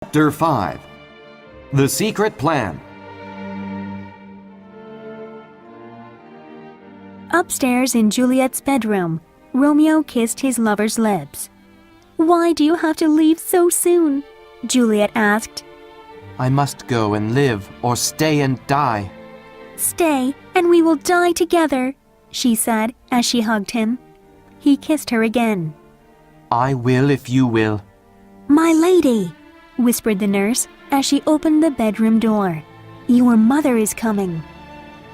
Chapter 5. The Secret Plan. Upstairs in Juliet's bedroom, Romeo kissed his lover's lips. "Why do you have to leave so soon?" Juliet asked. I must go and live or stay and die. "Stay, and we will die together," she said as she hugged him. He kissed her again. I will if you will. "My lady," whispered the nurse as she opened the bedroom door. "Your mother is coming,"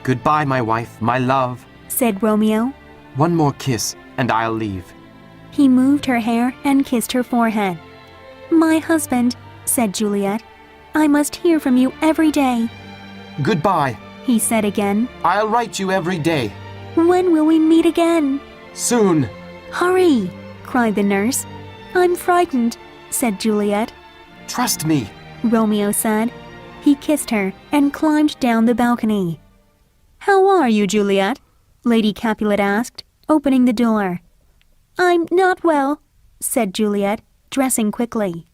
Goodbye, my wife, my love. said Romeo. One more kiss and I'll leave. He moved her hair and kissed her forehead. "My husband," said Juliet, "I must hear from you every day," Goodbye. he said again. I'll write you every day. "When will we meet again?" Soon. "Hurry!" cried the nurse. "I'm frightened," said Juliet. Trust me. Romeo said. He kissed her and climbed down the balcony. "How are you, Juliet?" Lady Capulet asked, opening the door. "I'm not well," said Juliet, dressing quickly.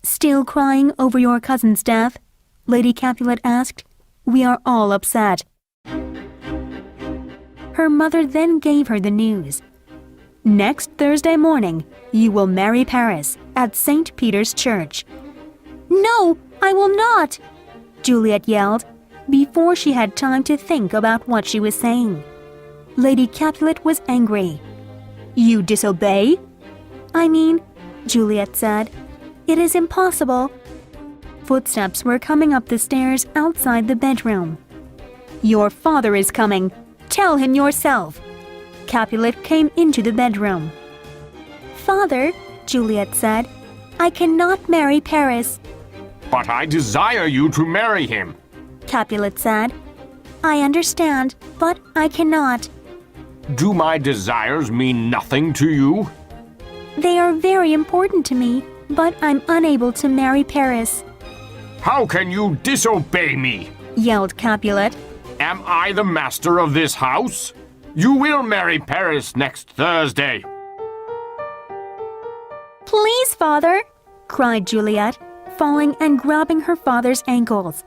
"Still crying over your cousin's death?" Lady Capulet asked. "We are all upset." Her mother then gave her the news. "Next Thursday morning, you will marry Paris at St. Peter's Church." "No, I will not!" Juliet yelled, before she had time to think about what she was saying. Lady Capulet was angry. "You disobey?" "I mean," Juliet said, "it is impossible." Footsteps were coming up the stairs outside the bedroom. "Your father is coming. Tell him yourself." Capulet came into the bedroom. "Father," Juliet said, "I cannot marry Paris." But I desire you to marry him. Capulet said. "I understand, but I cannot." Do my desires mean nothing to you? "They are very important to me, but I'm unable to marry Paris," How can you disobey me? yelled Capulet. Am I the master of this house? You will marry Paris next Thursday. "Please, father," cried Juliet, falling and grabbing her father's ankles.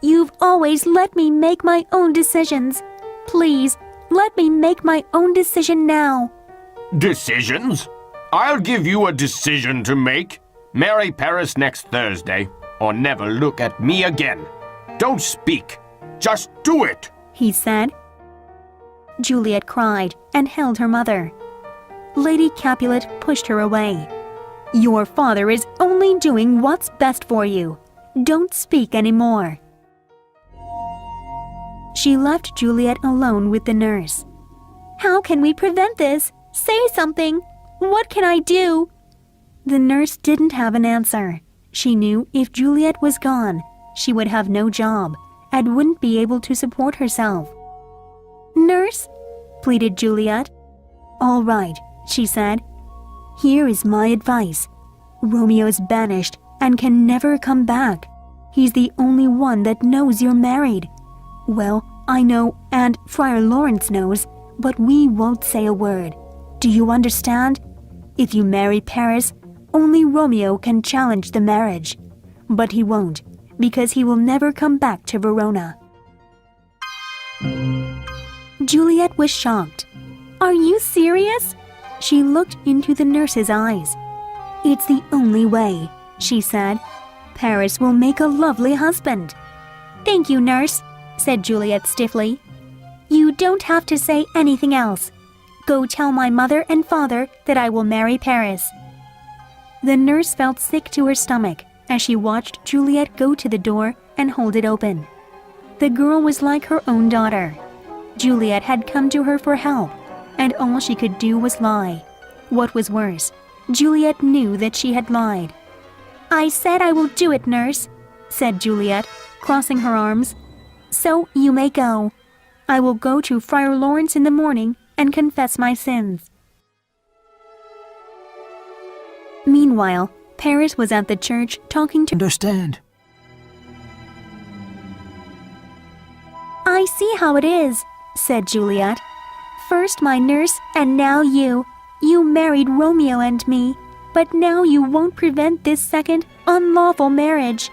"You've always let me make my own decisions. Please, let me make my own decision now." Decisions? I'll give you a decision to make. Marry Paris next Thursday, or never look at me again. Don't speak. Just do it. he said. Juliet cried and held her mother. Lady Capulet pushed her away. "Your father is only doing what's best for you. Don't speak anymore." She left Juliet alone with the nurse. "How can we prevent this? Say something. What can I do?" The nurse didn't have an answer. She knew if Juliet was gone, she would have no job and wouldn't be able to support herself. "Nurse," pleaded Juliet. "All right," she said. "Here is my advice. Romeo's banished and can never come back. He's the only one that knows you're married. Well, I know, and Friar Lawrence knows, but we won't say a word. Do you understand? If you marry Paris, only Romeo can challenge the marriage. But he won't, because he will never come back to Verona." Juliet was shocked. "Are you serious?" She looked into the nurse's eyes. "It's the only way," she said. "Paris will make a lovely husband." "Thank you, nurse," said Juliet stiffly. "You don't have to say anything else. Go tell my mother and father that I will marry Paris." The nurse felt sick to her stomach as she watched Juliet go to the door and hold it open. The girl was like her own daughter. Juliet had come to her for help, and all she could do was lie. What was worse, Juliet knew that she had lied. "I said I will do it, nurse," said Juliet, crossing her arms. "So you may go. I will go to Friar Lawrence in the morning and confess my sins." Meanwhile, Paris was at the church talking to... Understand. "I see how it is," said Juliet. "First my nurse and now you. You married Romeo and me. But now you won't prevent this second unlawful marriage."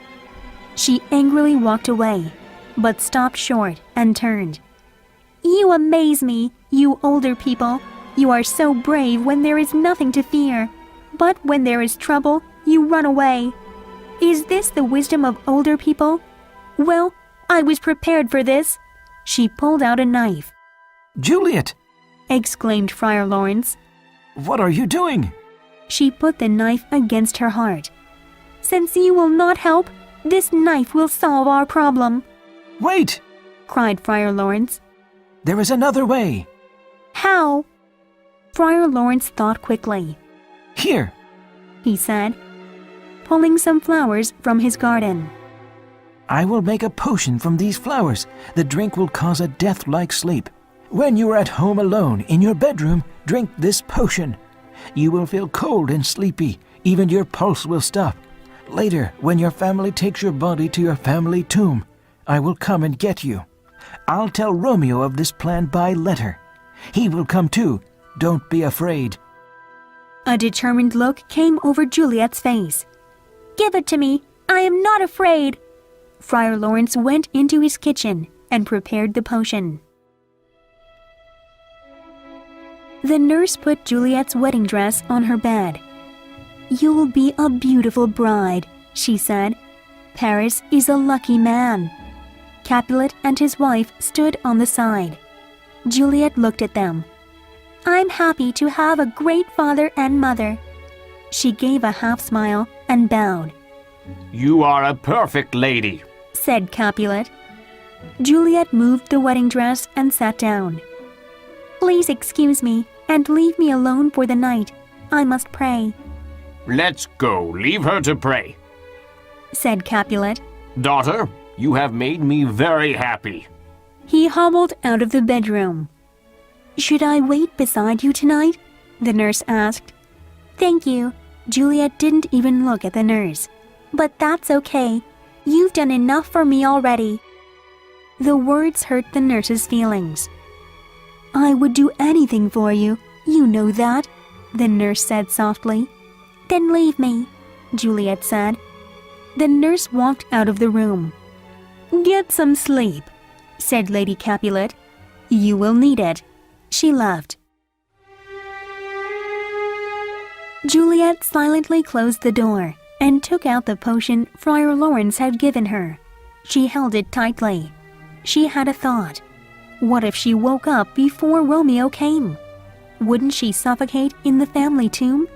She angrily walked away, but stopped short and turned. "You amaze me, you older people. You are so brave when there is nothing to fear. But when there is trouble, you run away. Is this the wisdom of older people? Well, I was prepared for this." She pulled out a knife. "Juliet, Exclaimed Friar Lawrence. what are you doing?" She put the knife against her heart. "Since you will not help, this knife will solve our problem," "Wait! cried Friar Lawrence. There is another way. "How?" Friar Lawrence thought quickly. Here, He said, pulling some flowers from his garden. I will make a potion from these flowers. The drink will cause a death-like sleep. When you are at home alone in your bedroom, drink this potion. You will feel cold and sleepy. Even your pulse will stop. Later, when your family takes your body to your family tomb, I will come and get you. I'll tell Romeo of this plan by letter. He will come too. Don't be afraid." A determined look came over Juliet's face. "Give it to me. I am not afraid." Friar Lawrence went into his kitchen and prepared the potion. The nurse put Juliet's wedding dress on her bed. "You'll be a beautiful bride," she said. "Paris is a lucky man." Capulet and his wife stood on the side. Juliet looked at them. "I'm happy to have a great father and mother." She gave a half smile and bowed. You are a perfect lady. Said Capulet. Juliet moved the wedding dress and sat down. "Please excuse me and leave me alone for the night. I must pray," Let's go. Leave her to pray. said Capulet. Daughter, you have made me very happy. He hobbled out of the bedroom. "Should I wait beside you tonight?" the nurse asked. "Thank you." Juliet didn't even look at the nurse. "But that's okay. You've done enough for me already." The words hurt the nurse's feelings. "I would do anything for you. You know that," the nurse said softly. "Then leave me," Juliet said. The nurse walked out of the room. "Get some sleep," said Lady Capulet. "You will need it." She left. Juliet silently closed the door and took out the potion Friar Lawrence had given her. She held it tightly. She had a thought. What if she woke up before Romeo came? Wouldn't she suffocate in the family tomb?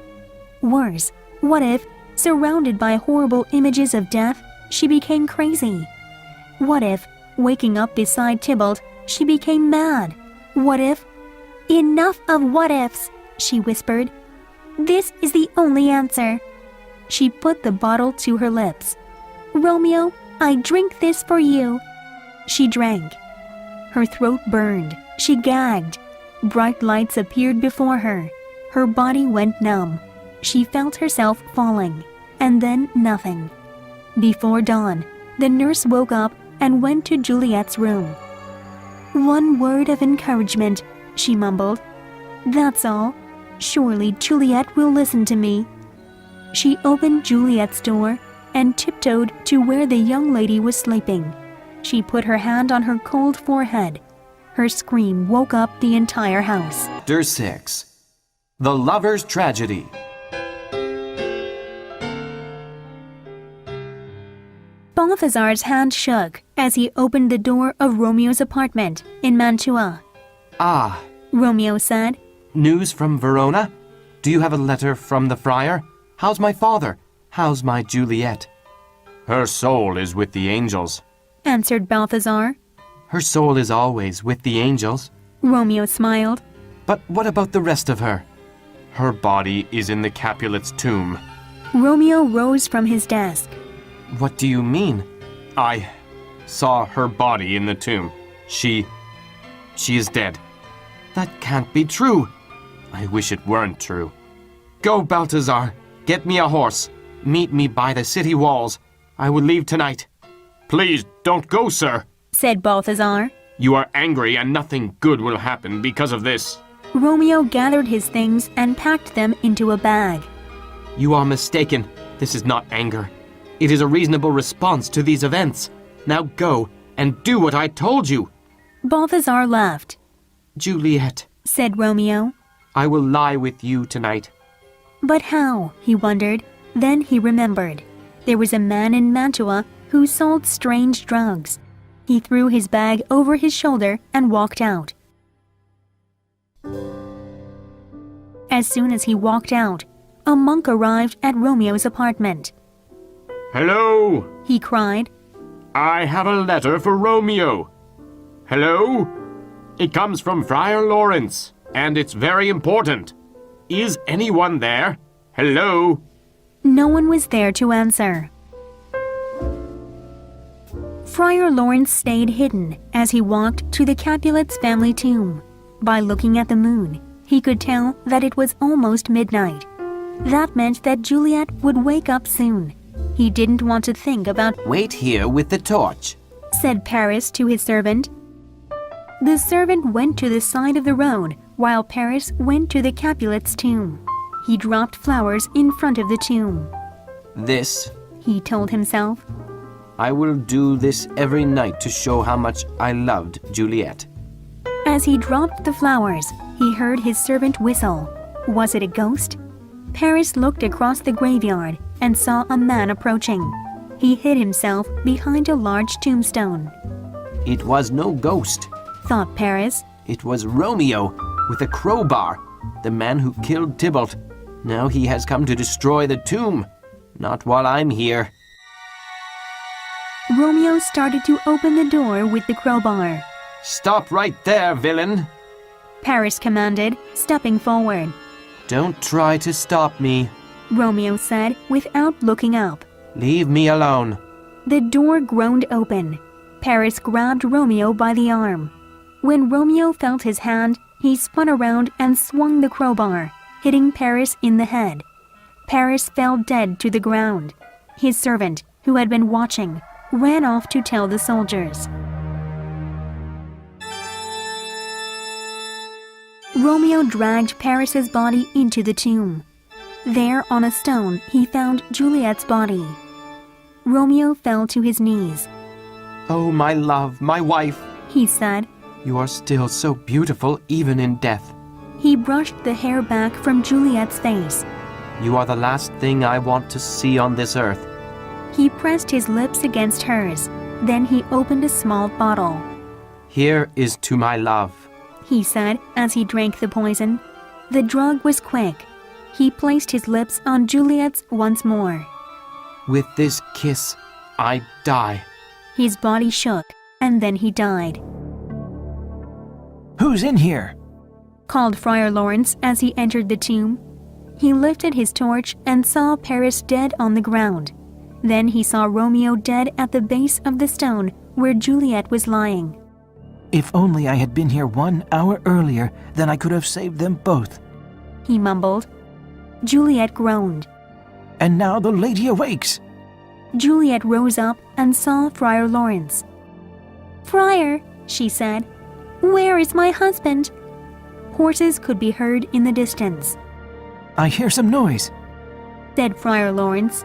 Worse, what if, surrounded by horrible images of death, she became crazy? What if, waking up beside Tybalt, she became mad? What if... "Enough of what-ifs," she whispered. "This is the only answer." She put the bottle to her lips. "Romeo, I drink this for you." She drank. Her throat burned. She gagged. Bright lights appeared before her. Her body went numb. She felt herself falling, and then nothing. Before dawn, the nurse woke up and went to Juliet's room. "One word of encouragement," she mumbled. "That's all. Surely Juliet will listen to me." She opened Juliet's door and tiptoed to where the young lady was sleeping. She put her hand on her cold forehead. Her scream woke up the entire house. Chapter 6. The Lover's Tragedy. Balthazar's hand shook as he opened the door of Romeo's apartment in Mantua. Ah, Romeo said. news from Verona? Do you have a letter from the friar? How's my father? How's my Juliet? Her soul is with the angels. Answered Balthazar. Her soul is always with the angels. Romeo smiled. But what about the rest of her? Her body is in the Capulet's tomb. Romeo rose from his desk. What do you mean? I saw her body in the tomb. She is dead. That can't be true. I wish it weren't true. Go, Balthazar. Get me a horse. Meet me by the city walls. I will leave tonight. Please don't go, sir. Said Balthazar. You are angry and nothing good will happen because of this. Romeo gathered his things and packed them into a bag. You are mistaken. This is not anger. It is a reasonable response to these events. Now go and do what I told you. Balthazar left. Juliet, Said Romeo. I will lie with you tonight. But how? He wondered. Then he remembered. There was a man in Mantua who sold strange drugs. He threw his bag over his shoulder and walked out. As soon as he walked out, a monk arrived at Romeo's apartment. Hello? He cried. I have a letter for Romeo. Hello? It comes from Friar Lawrence, and it's very important. Is anyone there? Hello? No one was there to answer. Friar Lawrence stayed hidden as he walked to the Capulets' family tomb. By looking at the moon, he could tell that it was almost midnight. That meant that Juliet would wake up soon. He didn't want to think about, Wait here with the torch. said Paris to his servant. The servant went to the side of the road while Paris went to the Capulets' tomb. He dropped flowers in front of the tomb. This, He told himself. I will do this every night to show how much I loved Juliet. As he dropped the flowers, he heard his servant whistle. Was it a ghost? Paris looked across the graveyard and saw a man approaching. He hid himself behind a large tombstone. It was no ghost. Thought Paris. It was Romeo with a crowbar, the man who killed Tybalt. Now he has come to destroy the tomb. Not while I'm here. Romeo started to open the door with the crowbar. Stop right there, villain. Paris commanded, stepping forward. Don't try to stop me. Romeo said without looking up. Leave me alone. The door groaned open. Paris grabbed Romeo by the arm. When Romeo felt his hand, he spun around and swung the crowbar, hitting Paris in the head. Paris fell dead to the ground. His servant, who had been watching, ran off to tell the soldiers. Romeo dragged Paris's body into the tomb. There on a stone he found Juliet's body. Romeo fell to his knees. Oh, my love, my wife. He said. You are still so beautiful even in death. He brushed the hair back from Juliet's face. You are the last thing I want to see on this earth. He pressed his lips against hers. Then he opened a small bottle. Here is to my love. He said as he drank the poison. The drug was quick. He placed his lips on Juliet's once more. With this kiss, I die. His body shook, and then he died. Who's in here? Called Friar Lawrence as he entered the tomb. He lifted his torch and saw Paris dead on the ground. Then he saw Romeo dead at the base of the stone where Juliet was lying. If only I had been here 1 hour earlier, then I could have saved them both. He mumbled. Juliet groaned. And now the lady awakes. Juliet rose up and saw Friar Lawrence. Friar, she said, where is my husband? Horses could be heard in the distance. I hear some noise. Said Friar Lawrence.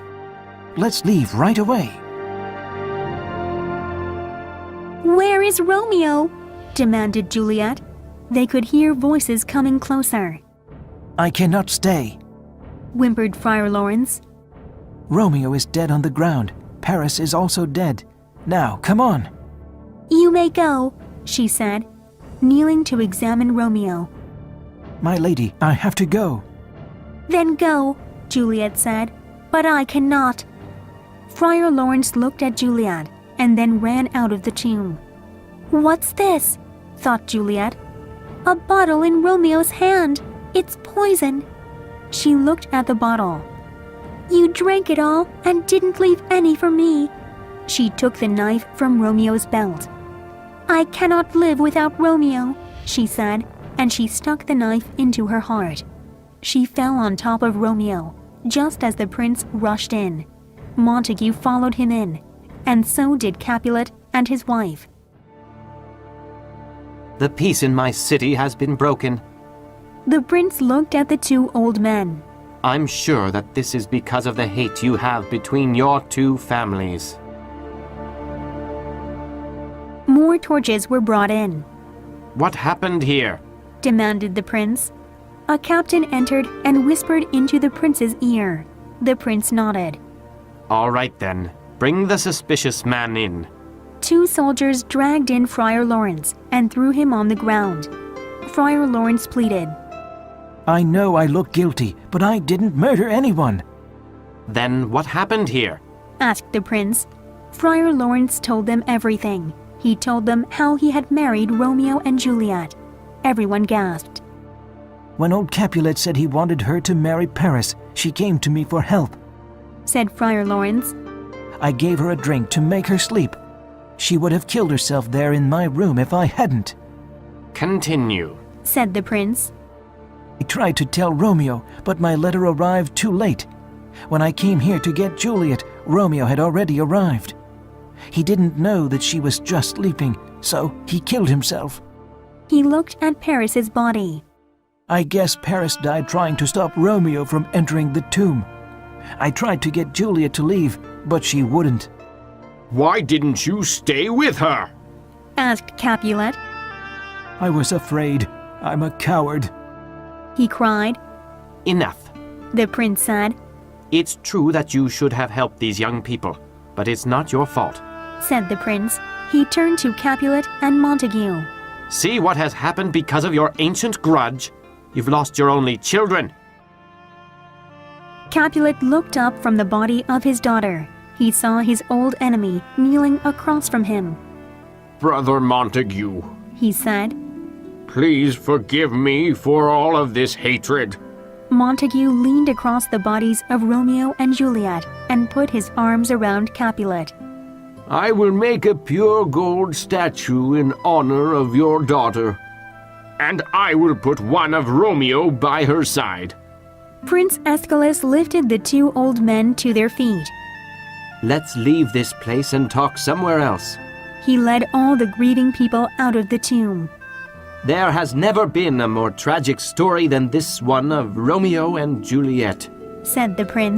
Let's leave right away. Where is Romeo? Demanded Juliet. They could hear voices coming closer. I cannot stay. Whimpered Friar Lawrence. Romeo is dead on the ground. Paris is also dead. Now, come on. You may go, she said, kneeling to examine Romeo. My lady, I have to go. Then go, Juliet said, but I cannot. Friar Lawrence looked at Juliet and then ran out of the tomb. What's this? Thought Juliet. A bottle in Romeo's hand. It's poison. She looked at the bottle. You drank it all and didn't leave any for me. She took the knife from Romeo's belt. I cannot live without Romeo, she said, and she stuck the knife into her heart. She fell on top of Romeo, just as the prince rushed in. Montague followed him in, and so did Capulet and his wife. The peace in my city has been broken. The prince looked at the two old men. I'm sure that this is because of the hate you have between your two families. More torches were brought in, What happened here? demanded the prince. A captain entered and whispered into the prince's ear. The prince nodded. All right then, bring the suspicious man in. 2 soldiers dragged in Friar Lawrence and threw him on the ground. Friar Lawrence pleaded. I know I look guilty, but I didn't murder anyone. Then what happened here? Asked the prince. Friar Lawrence told them everything. He told them how he had married Romeo and Juliet. Everyone gasped. When old Capulet said he wanted her to marry Paris, she came to me for help. Said Friar Lawrence. I gave her a drink to make her sleep. She would have killed herself there in my room if I hadn't. Continue. Said the prince. I tried to tell Romeo, but my letter arrived too late. When I came here to get Juliet, Romeo had already arrived. He didn't know that she was just sleeping, so he killed himself. He looked at Paris's body. I guess Paris died trying to stop Romeo from entering the tomb. I tried to get Juliet to leave, but she wouldn't. Why didn't you stay with her? Asked Capulet. I was afraid. I'm a coward. He cried. Enough. The prince said. It's true that you should have helped these young people, but it's not your fault. Said the prince. He turned to Capulet and Montague. See what has happened because of your ancient grudge? You've lost your only children. Capulet looked up from the body of his daughter. He saw his old enemy kneeling across from him. Brother Montague, He said. please forgive me for all of this hatred. Montague leaned across the bodies of Romeo and Juliet and put his arms around Capulet. I will make a pure gold statue in honor of your daughter. And I will put one of Romeo by her side. Prince Aeschylus lifted the 2 old men to their feet. Let's leave this place and talk somewhere else. He led all the grieving people out of the tomb. There has never been a more tragic story than this one of Romeo and Juliet. Said the prince.